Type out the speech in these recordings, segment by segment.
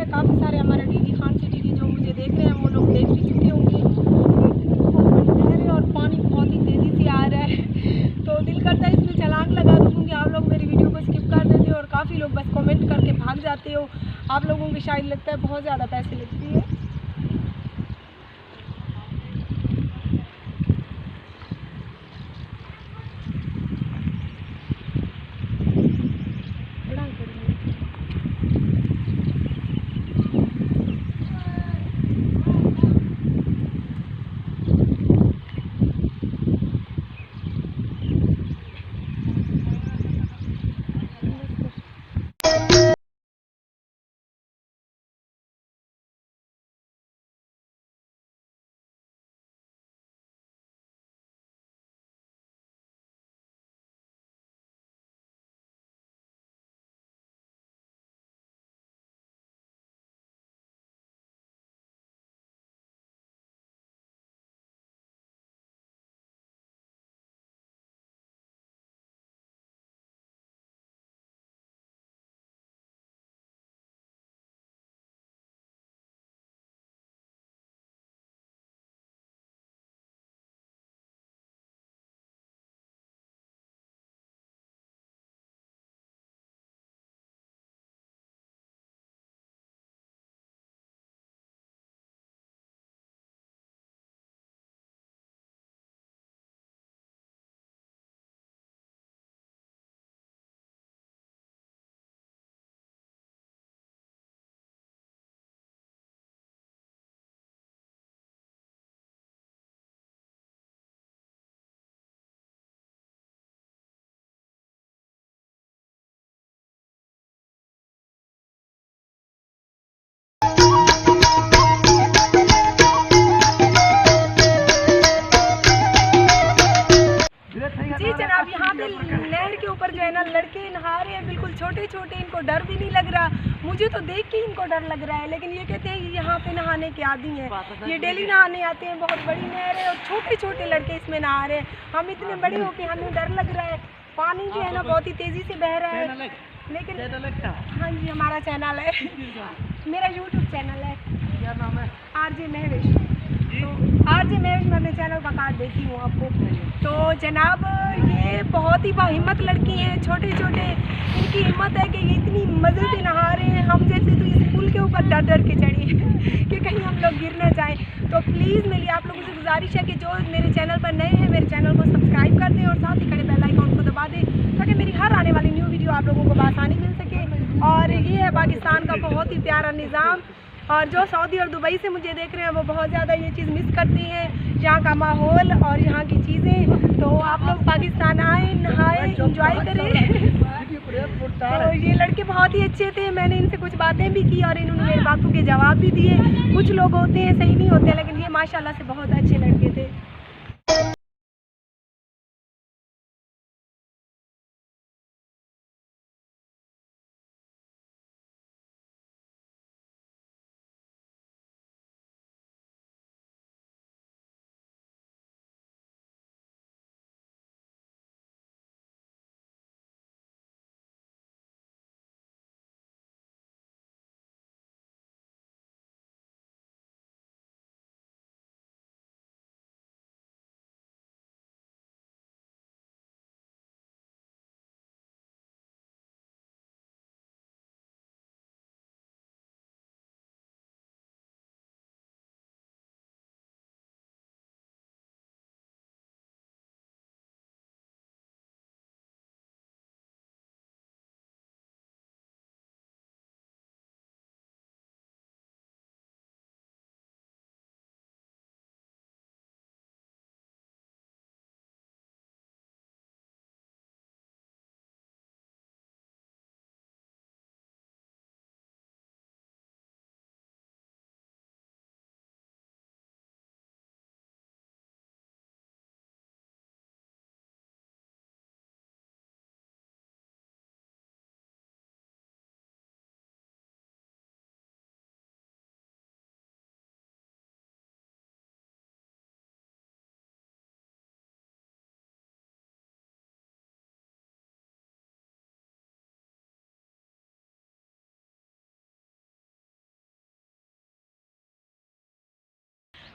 है। काफ़ी सारे हमारे डीजी खान सिटी के जो मुझे देख रहे हैं वो लोग देख भी चुके होंगे। और पानी बहुत ही तेज़ी से आ रहा है तो दिल करता है इसमें छलांग लगा दूँ, क्योंकि आप लोग मेरी वीडियो को स्किप कर देते हो और काफ़ी लोग बस कमेंट करके भाग जाते हो। आप लोगों की शायद लगता है बहुत ज़्यादा पैसे लगती है। जी जनाब, यहाँ पे नहर के ऊपर जो है ना लड़के नहा रहे हैं, बिल्कुल छोटे छोटे, इनको डर भी नहीं लग रहा। मुझे तो देख के इनको डर लग रहा है, लेकिन ये कहते हैं कि यहाँ पे नहाने के आदी हैं, ये डेली नहाने आते हैं। बहुत बड़ी नहर है और छोटे छोटे लड़के इसमें नहा रहे हैं। हम इतने बड़े हो के हमें डर लग रहा है। पानी जो है ना बहुत ही तेज़ी से बह रहा है। लेकिन हाँ जी, हमारा चैनल है, मेरा यूट्यूब चैनल है, क्या नाम है? आरजे महवेश। तो आरजे महवेश मैं अपने चैनल का कार्ड देती हूँ आपको। तो जनाब, ये बहुत ही बाहिम्मत लड़की हैं, छोटे छोटे। इनकी हिम्मत है कि ये इतनी मज़े से नहा रहे हैं। हम जैसे तो इस पुल के ऊपर डर डर के चढ़ी कि कहीं हम लोग गिर ना जाएं। तो प्लीज़ मेरी आप लोगों से गुजारिश है कि जो मेरे चैनल पर नए हैं, मेरे चैनल को सब्सक्राइब कर दें और साथ ही खड़े बेल आइकन को दबा दें, ताकि मेरी हर आने वाली न्यू वीडियो आप लोगों को आसानी मिल सके। और ये है पाकिस्तान का बहुत ही प्यारा निज़ाम। और जो सऊदी और दुबई से मुझे देख रहे हैं वो बहुत ज़्यादा ये चीज़ मिस करती हैं, यहाँ का माहौल और यहाँ की चीज़ें। तो आप लोग पाकिस्तान आए, नहाए, इंजॉय करें। तो ये लड़के बहुत ही अच्छे थे, मैंने इनसे कुछ बातें भी की और इन्होंने मेरी बातों के जवाब भी दिए। कुछ लोग होते हैं सही नहीं होते, लेकिन ये माशाल्लाह से बहुत अच्छे लड़के थे।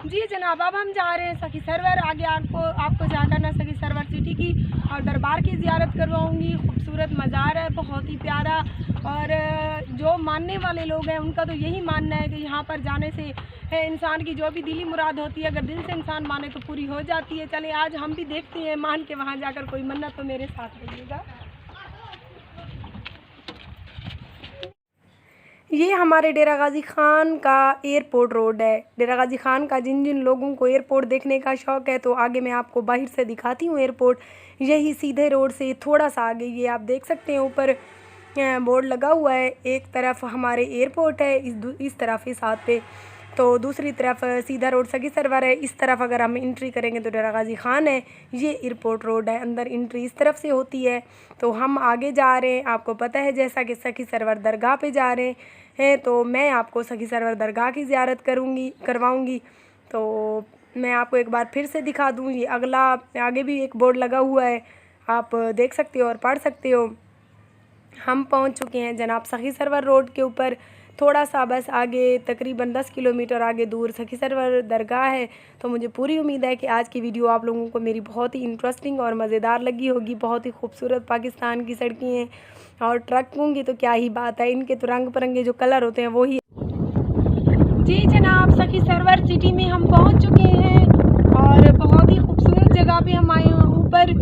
जी जनाब, अब हम जा रहे हैं सखी सरवर। आगे आपको जाकर ना सखी सरवर सिटी की और दरबार की ज़ियारत करवाऊंगी। खूबसूरत मज़ार है, बहुत ही प्यारा। और जो मानने वाले लोग हैं उनका तो यही मानना है कि यहाँ पर जाने से इंसान की जो भी दिली मुराद होती है, अगर दिल से इंसान माने तो पूरी हो जाती है। चले आज हम भी देखते हैं, मान के वहाँ जाकर कोई मन्नत तो मेरे साथ रहिएगा। ये हमारे डेरा गाजी खान का एयरपोर्ट रोड है। डेरा गाजी खान का जिन जिन लोगों को एयरपोर्ट देखने का शौक़ है तो आगे मैं आपको बाहर से दिखाती हूँ एयरपोर्ट। यही सीधे रोड से थोड़ा सा आगे ये आप देख सकते हैं, ऊपर बोर्ड लगा हुआ है। एक तरफ हमारे एयरपोर्ट है, इस तरफ इस हाथ पे, तो दूसरी तरफ सीधा रोड सखी सरवर है। इस तरफ अगर हम एंट्री करेंगे तो डेरा गाजी खान है। ये एयरपोर्ट रोड है, अंदर एंट्री इस तरफ से होती है। तो हम आगे जा रहे हैं, आपको पता है जैसा कि सखी सरवर दरगाह पे जा रहे हैं, तो मैं आपको सखी सरवर दरगाह की ज़ियारत करवाऊँगी। तो मैं आपको एक बार फिर से दिखा दूँ, ये अगला आगे भी एक बोर्ड लगा हुआ है, आप देख सकते हो और पढ़ सकते हो। हम पहुंच चुके हैं जनाब सखी सरवर रोड के ऊपर। थोड़ा सा बस आगे, तकरीबन 10 किलोमीटर आगे दूर सखी सरवर दरगाह है। तो मुझे पूरी उम्मीद है कि आज की वीडियो आप लोगों को मेरी बहुत ही इंटरेस्टिंग और मज़ेदार लगी होगी। बहुत ही खूबसूरत पाकिस्तान की सड़कें हैं और ट्रकों की तो क्या ही बात है, इनके तो रंग बिरंगे जो कलर होते हैं वो ही। जी जनाब, सखी सरवर सिटी में हम पहुँच चुके हैं और बहुत ही खूबसूरत जगह पर हम आए हैं। ऊपर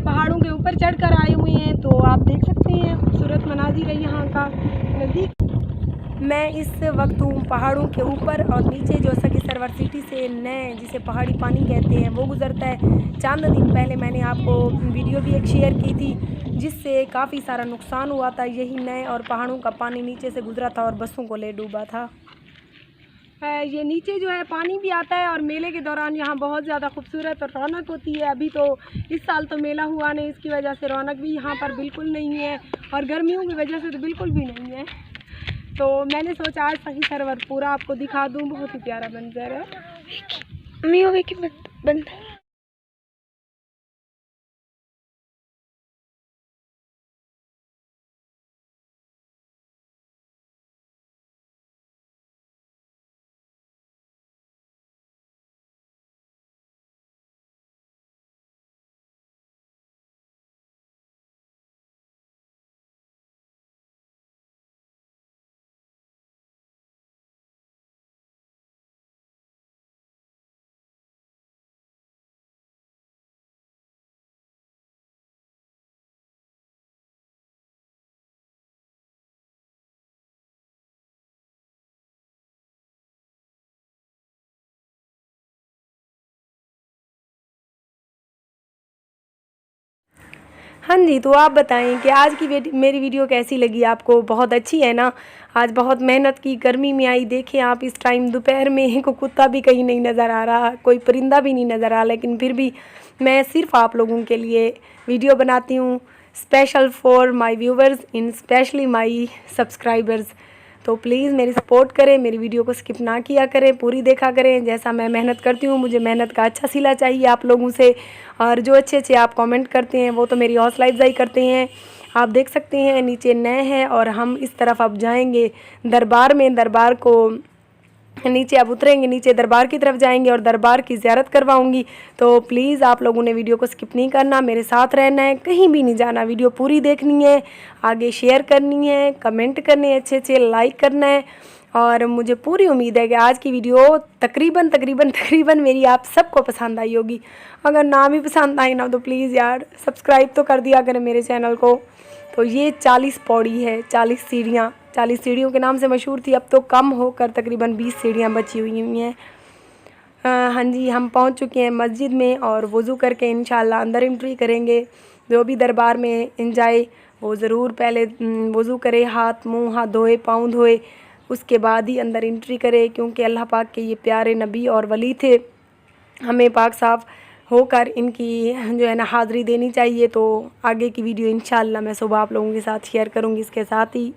पहाड़ों के ऊपर चढ़कर आए हुए हैं, तो आप देख सकते हैं खूबसूरत मनाज़िर है यहाँ का नज़दीक। मैं इस वक्त हूँ पहाड़ों के ऊपर और नीचे जो सखी सरवर सिटी से नए, जिसे पहाड़ी पानी कहते हैं, वो गुज़रता है। चंद दिन पहले मैंने आपको वीडियो भी एक शेयर की थी जिससे काफ़ी सारा नुकसान हुआ था। यही नए और पहाड़ों का पानी नीचे से गुज़रा था और बसों को ले डूबा था। ये नीचे जो है पानी भी आता है और मेले के दौरान यहाँ बहुत ज़्यादा खूबसूरत और रौनक होती है। अभी तो इस साल तो मेला हुआ नहीं, इसकी वजह से रौनक भी यहाँ पर बिल्कुल नहीं है और गर्मियों की वजह से तो बिल्कुल भी नहीं है। तो मैंने सोचा आज सखी सरवर पूरा आपको दिखा दूँ, बहुत ही प्यारा मंजर है। हाँ जी, तो आप बताएं कि आज की मेरी वीडियो कैसी लगी आपको? बहुत अच्छी है ना? आज बहुत मेहनत की, गर्मी में आई। देखें आप इस टाइम दोपहर में को कुत्ता भी कहीं नहीं नज़र आ रहा, कोई परिंदा भी नहीं नज़र आ रहा, लेकिन फिर भी मैं सिर्फ आप लोगों के लिए वीडियो बनाती हूँ, special for my viewers in specially my subscribers. तो प्लीज़ मेरी सपोर्ट करें, मेरी वीडियो को स्किप ना किया करें, पूरी देखा करें। जैसा मैं मेहनत करती हूँ, मुझे मेहनत का अच्छा सिला चाहिए आप लोगों से। और जो अच्छे आप कमेंट करते हैं वो तो मेरी हौसला अफजाई करते हैं। आप देख सकते हैं नीचे नए हैं और हम इस तरफ अब जाएंगे दरबार में। दरबार को नीचे अब उतरेंगे, नीचे दरबार की तरफ जाएंगे और दरबार की ज़ियारत करवाऊंगी। तो प्लीज़ आप लोगों ने वीडियो को स्किप नहीं करना, मेरे साथ रहना है, कहीं भी नहीं जाना, वीडियो पूरी देखनी है, आगे शेयर करनी है, कमेंट करने अच्छे लाइक करना है। और मुझे पूरी उम्मीद है कि आज की वीडियो तकरीबन मेरी आप सबको पसंद आई होगी। अगर ना भी पसंद आई ना तो प्लीज़ यार सब्सक्राइब तो कर दिया करें मेरे चैनल को। तो ये 40 पौड़ी है, 40 सीढ़ियाँ, 40 सीढ़ियों के नाम से मशहूर थी, अब तो कम होकर तकरीबन 20 सीढ़ियाँ बची हुई हैं। हाँ जी, हम पहुंच चुके हैं मस्जिद में और वज़ू करके इंशाल्लाह अंदर एंट्री करेंगे। जो भी दरबार में जाए वो ज़रूर पहले वज़ू करे, हाथ मुँह धोए, पाँव धोए, उसके बाद ही अंदर एंट्री करे, क्योंकि अल्लाह पाक के ये प्यारे नबी और वली थे। हमें पाक साफ़ होकर इनकी जो है ना हाज़िरी देनी चाहिए। तो आगे की वीडियो इंशाल्लाह मैं सुबह आप लोगों के साथ शेयर करूँगी। इसके साथ ही